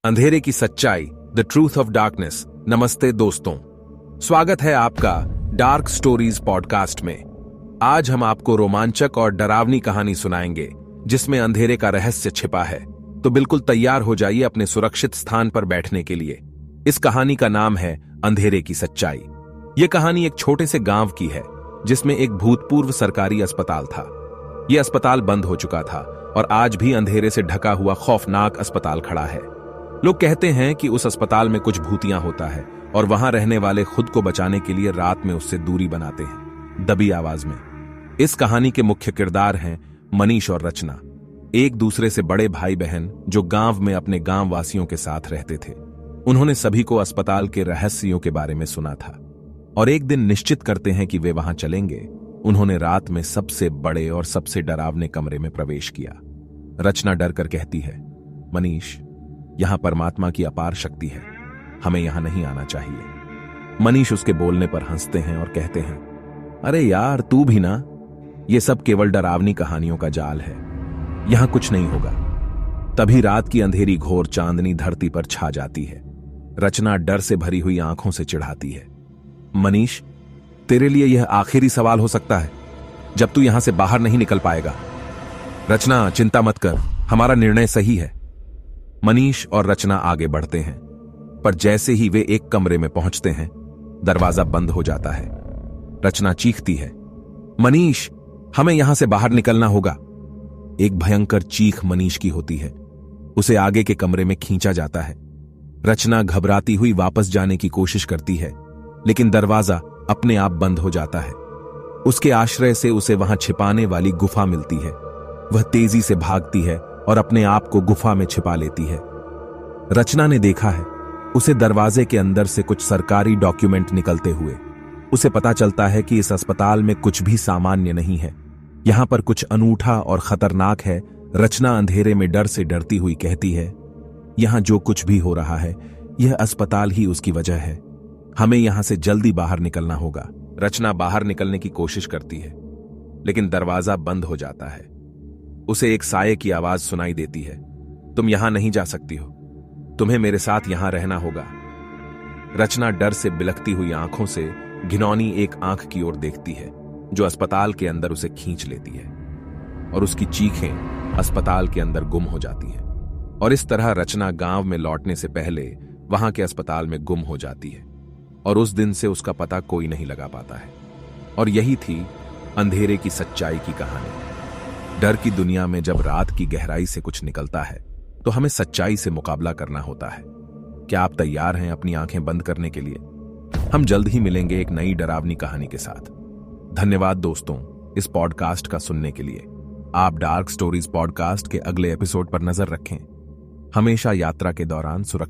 अंधेरे की सच्चाई, द ट्रूथ ऑफ डार्कनेस। नमस्ते दोस्तों, स्वागत है आपका डार्क स्टोरीज पॉडकास्ट में। आज हम आपको रोमांचक और डरावनी कहानी सुनाएंगे जिसमें अंधेरे का रहस्य छिपा है। तो बिल्कुल तैयार हो जाइए अपने सुरक्षित स्थान पर बैठने के लिए। इस कहानी का नाम है अंधेरे की सच्चाई। यह कहानी एक छोटे से गांव की है जिसमें एक भूतपूर्व सरकारी अस्पताल था। यह अस्पताल बंद हो चुका था और आज भी अंधेरे से ढका हुआ खौफनाक अस्पताल खड़ा है। लोग कहते हैं कि उस अस्पताल में कुछ भूतियां होता है और वहां रहने वाले खुद को बचाने के लिए रात में उससे दूरी बनाते हैं, दबी आवाज में। इस कहानी के मुख्य किरदार हैं मनीष और रचना, एक दूसरे से बड़े भाई बहन जो गांव में अपने गांव वासियों के साथ रहते थे। उन्होंने सभी को अस्पताल के रहस्यों के बारे में सुना था और एक दिन निश्चित करते हैं कि वे वहां चलेंगे। उन्होंने रात में सबसे बड़े और सबसे डरावने कमरे में प्रवेश किया। रचना डर कर कहती है, मनीष, यहां परमात्मा की अपार शक्ति है, हमें यहां नहीं आना चाहिए। मनीष उसके बोलने पर हंसते हैं और कहते हैं, अरे यार तू भी ना, ये सब केवल डरावनी कहानियों का जाल है, यहां कुछ नहीं होगा। तभी रात की अंधेरी घोर चांदनी धरती पर छा जाती है। रचना डर से भरी हुई आंखों से चिढ़ाती है, मनीष, तेरे लिए यह आखिरी सवाल हो सकता है जब तू यहां से बाहर नहीं निकल पाएगा। रचना, चिंता मत कर, हमारा निर्णय सही है। मनीष और रचना आगे बढ़ते हैं, पर जैसे ही वे एक कमरे में पहुंचते हैं, दरवाजा बंद हो जाता है। रचना चीखती है, मनीष, हमें यहां से बाहर निकलना होगा। एक भयंकर चीख मनीष की होती है। उसे आगे के कमरे में खींचा जाता है। रचना घबराती हुई वापस जाने की कोशिश करती है, लेकिन दरवाजा अपने आप बंद हो जाता है। उसके आश्रय से उसे वहां छिपाने वाली गुफा मिलती है। वह तेजी से भागती है और अपने आप को गुफा में छिपा लेती है। रचना ने देखा है उसे दरवाजे के अंदर से कुछ सरकारी डॉक्यूमेंट निकलते हुए। उसे पता चलता है कि इस अस्पताल में कुछ भी सामान्य नहीं है, यहां पर कुछ अनूठा और खतरनाक है। रचना अंधेरे में डर से डरती हुई कहती है, यहां जो कुछ भी हो रहा है यह अस्पताल ही उसकी वजह है, हमें यहां से जल्दी बाहर निकलना होगा। रचना बाहर निकलने की कोशिश करती है, लेकिन दरवाजा बंद हो जाता है। उसे एक साये की आवाज सुनाई देती है, तुम यहां नहीं जा सकती हो, तुम्हें मेरे साथ यहां रहना होगा। रचना डर से बिलखती हुई आंखों से घिनौनी एक आंख की ओर देखती है जो अस्पताल के अंदर उसे खींच लेती है और उसकी चीखें अस्पताल के अंदर गुम हो जाती हैं। और इस तरह रचना गांव में लौटने से पहले वहां के अस्पताल में गुम हो जाती है और उस दिन से उसका पता कोई नहीं लगा पाता है। और यही थी अंधेरे की सच्चाई की कहानी। डर की दुनिया में जब रात की गहराई से कुछ निकलता है तो हमें सच्चाई से मुकाबला करना होता है। क्या आप तैयार हैं अपनी आंखें बंद करने के लिए? हम जल्द ही मिलेंगे एक नई डरावनी कहानी के साथ। धन्यवाद दोस्तों इस पॉडकास्ट का सुनने के लिए। आप डार्क स्टोरीज पॉडकास्ट के अगले एपिसोड पर नजर रखें। हमेशा यात्रा के दौरान सुरक्षित